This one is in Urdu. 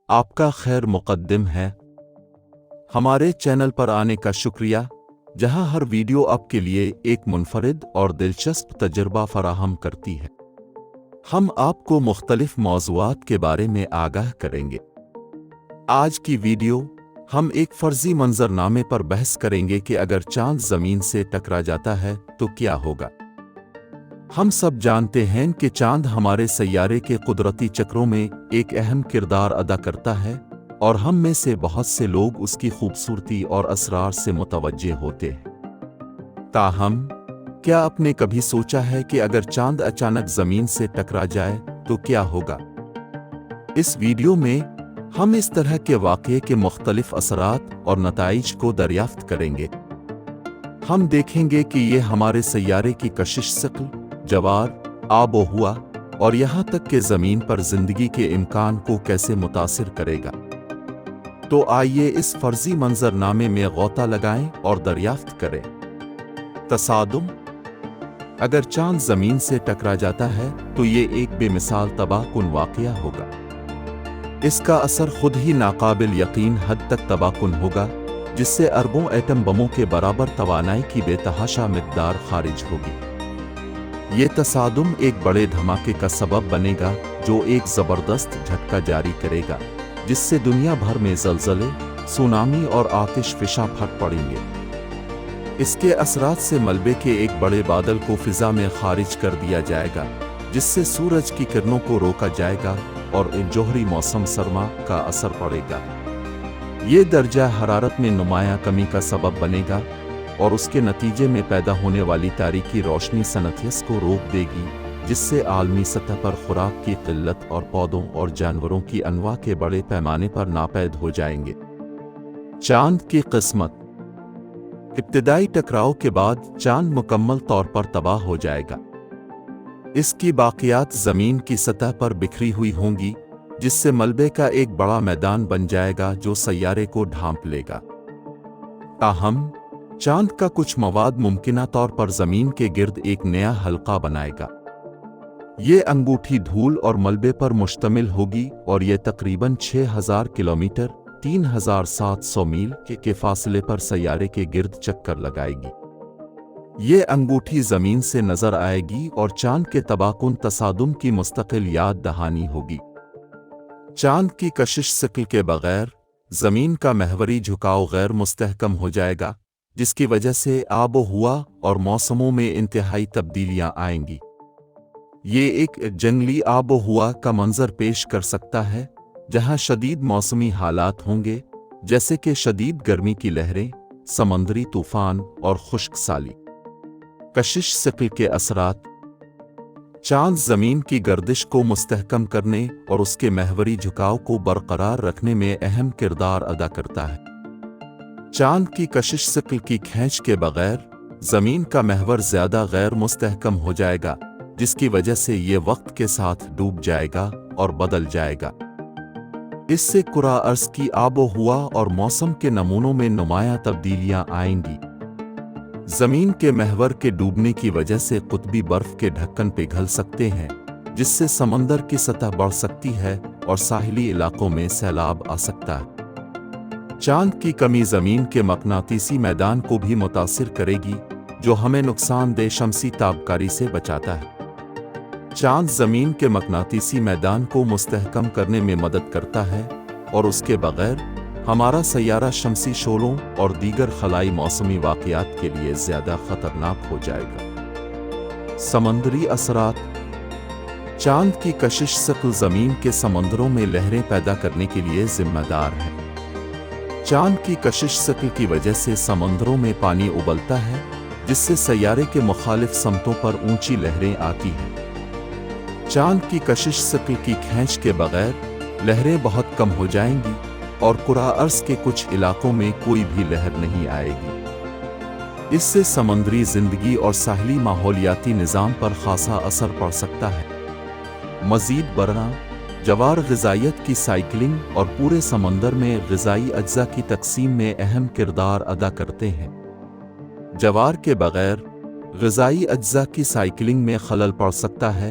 آپ کا خیر مقدم ہے ہمارے چینل پر آنے کا شکریہ، جہاں ہر ویڈیو آپ کے لیے ایک منفرد اور دلچسپ تجربہ فراہم کرتی ہے۔ ہم آپ کو مختلف موضوعات کے بارے میں آگاہ کریں گے۔ آج کی ویڈیو ہم ایک فرضی منظرنامے پر بحث کریں گے کہ اگر چاند زمین سے ٹکرا جاتا ہے تو کیا ہوگا۔ ہم سب جانتے ہیں کہ چاند ہمارے سیارے کے قدرتی چکروں میں ایک اہم کردار ادا کرتا ہے، اور ہم میں سے بہت سے لوگ اس کی خوبصورتی اور اسرار سے متوجہ ہوتے ہیں۔ تاہم، کیا آپ نے کبھی سوچا ہے کہ اگر چاند اچانک زمین سے ٹکرا جائے تو کیا ہوگا؟ اس ویڈیو میں ہم اس طرح کے واقعے کے مختلف اثرات اور نتائج کو دریافت کریں گے۔ ہم دیکھیں گے کہ یہ ہمارے سیارے کی کشش شکل، جوار، آب و ہوا اور یہاں تک کہ زمین پر زندگی کے امکان کو کیسے متاثر کرے گا۔ تو آئیے اس فرضی منظرنامے میں غوطہ لگائیں اور دریافت کریں۔ تصادم۔ اگر چاند زمین سے ٹکرا جاتا ہے تو یہ ایک بے مثال تباہ کن واقعہ ہوگا۔ اس کا اثر خود ہی ناقابل یقین حد تک تباہ کن ہوگا، جس سے اربوں ایٹم بموں کے برابر توانائی کی بے تحاشا مقدار خارج ہوگی۔ یہ تصادم ایک بڑے دھماکے کا سبب بنے گا جو ایک زبردست جھٹکا جاری کرے گا، جس سے دنیا بھر میں زلزلے، سونامی اور آتش فشاں پھٹ پڑیں گے۔ اس کے اثرات سے ملبے کے ایک بڑے بادل کو فضا میں خارج کر دیا جائے گا، جس سے سورج کی کرنوں کو روکا جائے گا اور جوہری موسم سرما کا اثر پڑے گا۔ یہ درجہ حرارت میں نمایاں کمی کا سبب بنے گا اور اس کے نتیجے میں پیدا ہونے والی تاریکی روشنی صنعتیس کو روک دے گی، جس سے عالمی سطح پر خوراک کی قلت اور پودوں اور جانوروں کی انواع کے بڑے پیمانے پر ناپید ہو جائیں گے۔ چاند کی قسمت۔ ابتدائی ٹکراؤ کے بعد چاند مکمل طور پر تباہ ہو جائے گا۔ اس کی باقیات زمین کی سطح پر بکھری ہوئی ہوں گی، جس سے ملبے کا ایک بڑا میدان بن جائے گا جو سیارے کو ڈھانپ لے گا۔ تاہم، چاند کا کچھ مواد ممکنہ طور پر زمین کے گرد ایک نیا حلقہ بنائے گا۔ یہ انگوٹھی دھول اور ملبے پر مشتمل ہوگی اور یہ تقریباً 6000 کلومیٹر 3700 میل کے فاصلے پر سیارے کے گرد چکر لگائے گی۔ یہ انگوٹھی زمین سے نظر آئے گی اور چاند کے تباہ کن تصادم کی مستقل یاد دہانی ہوگی۔ چاند کی کشش شکل کے بغیر زمین کا محوری جھکاؤ غیر مستحکم ہو جائے گا، جس کی وجہ سے آب و ہوا اور موسموں میں انتہائی تبدیلیاں آئیں گی۔ یہ ایک جنگلی آب و ہوا کا منظر پیش کر سکتا ہے، جہاں شدید موسمی حالات ہوں گے، جیسے کہ شدید گرمی کی لہریں، سمندری طوفان اور خشک سالی۔ کشش شکل کے اثرات۔ چاند زمین کی گردش کو مستحکم کرنے اور اس کے محوری جھکاؤ کو برقرار رکھنے میں اہم کردار ادا کرتا ہے۔ چاند کی کشش شکل کی کھینچ کے بغیر زمین کا محور زیادہ غیر مستحکم ہو جائے گا، جس کی وجہ سے یہ وقت کے ساتھ ڈوب جائے گا اور بدل جائے گا۔ اس سے کرہ ارض کی آب و ہوا اور موسم کے نمونوں میں نمایاں تبدیلیاں آئیں گی۔ زمین کے محور کے ڈوبنے کی وجہ سے قطبی برف کے ڈھکن پگھل سکتے ہیں، جس سے سمندر کی سطح بڑھ سکتی ہے اور ساحلی علاقوں میں سیلاب آ سکتا ہے۔ چاند کی کمی زمین کے مقناطیسی میدان کو بھی متاثر کرے گی، جو ہمیں نقصان دہ شمسی تابکاری سے بچاتا ہے۔ چاند زمین کے مقناطیسی میدان کو مستحکم کرنے میں مدد کرتا ہے، اور اس کے بغیر ہمارا سیارہ شمسی شعلوں اور دیگر خلائی موسمی واقعات کے لیے زیادہ خطرناک ہو جائے گا۔ سمندری اثرات۔ چاند کی کشش شکل زمین کے سمندروں میں لہریں پیدا کرنے کے لیے ذمہ دار ہے۔ چاند کی کشش شکل کی وجہ سے سمندروں میں پانی ابلتا ہے، جس سے سیارے کے مخالف سمتوں پر اونچی لہریں آتی ہیں۔ چاند کی کشش شکل کی کھینچ کے بغیر لہریں بہت کم ہو جائیں گی اور کرہ ارض کے کچھ علاقوں میں کوئی بھی لہر نہیں آئے گی۔ اس سے سمندری زندگی اور ساحلی ماحولیاتی نظام پر خاصا اثر پڑ سکتا ہے۔ مزید برآں، جوار غذائیت کی سائیکلنگ اور پورے سمندر میں غذائی اجزاء کی تقسیم میں اہم کردار ادا کرتے ہیں۔ جوار کے بغیر غذائی اجزاء کی سائیکلنگ میں خلل پڑ سکتا ہے،